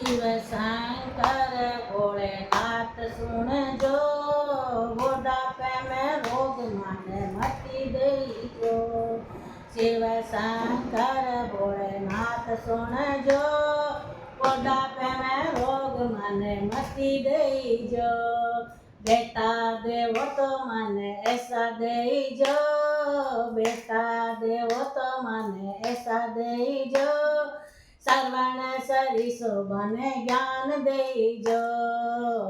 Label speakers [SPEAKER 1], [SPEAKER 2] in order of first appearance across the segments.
[SPEAKER 1] शिव शंकर भोलेनाथ सुन जो, बुढ़ापे में रोग माने मती देजो। शिव शंकर भोलेनाथ सुन जो, बुढ़ापे में रोग माने मती देजो। बेटा देवो तो माने ऐसा देजो, बेटा देवो तो माने ऐसा देजो। श्रवण सरिसो बने ज्ञान देजो,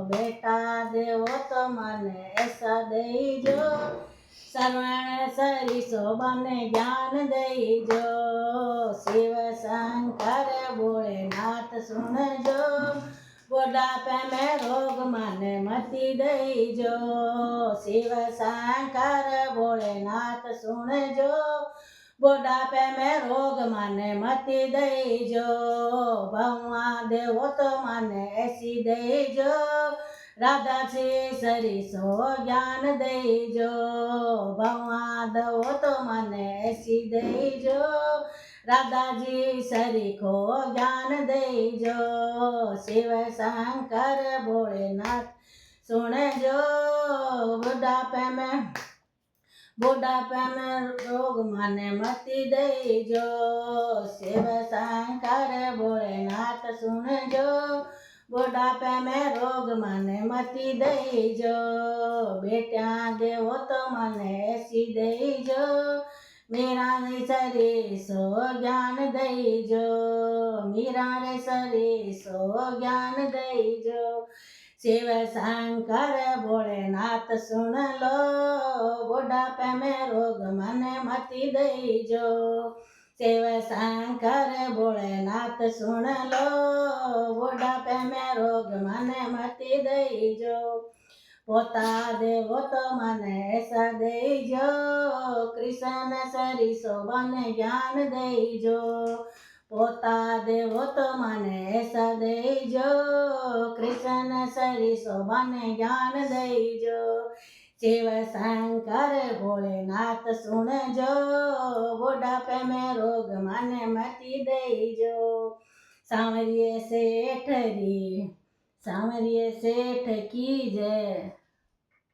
[SPEAKER 1] बेटा देवो तो मने ऐसा देजो। श्रवण सरिसो बने ज्ञान देजो। शिव शंकर भोलेनाथ सुन जो, बुढ़ापे में रोग माने मती देजो। शिव शंकर भोलेनाथ सुन जो, बुढ़ापे में रोग माने मती देजो। भगवा देवो तो माने ऐसी देजो, राधा से सरिसो ज्ञान देजो। भगवा देवो तो माने ऐसी देजो, राधा जी सरिखो ज्ञान देजो। शिव शंकर भोलेनाथ सुन जो, बुढ़ापे में रोग माने मती देजो। शिव शंकर भोलेनाथ सुन जो, बुढ़ापे में रोग माने मती देजो। बेटा देवो तो माने ऐसी देजो, मीरा रे सरिसो ज्ञान देजो। मीरा रे सरिसो ज्ञान देजो। शिव शंकर भोलेनाथ सुन लो, बुढ़ापे में रोग माने मती देजो। शिव शंकर भोलेनाथ सुन लो, बुढ़ापे में रोग माने मती देजो। पोता देवो तो माने ऐसा देजो, कृष्ण सरिसो बने ज्ञान देजो। पोता देवो तो माने ऐसा देजो, कृष्ण सरिसो बने ज्ञान देजो। शिव शंकर भोलेनाथ सुन जो, बुढ़ापे में रोग माने मती देजो। सांवरिये सेठ की जय।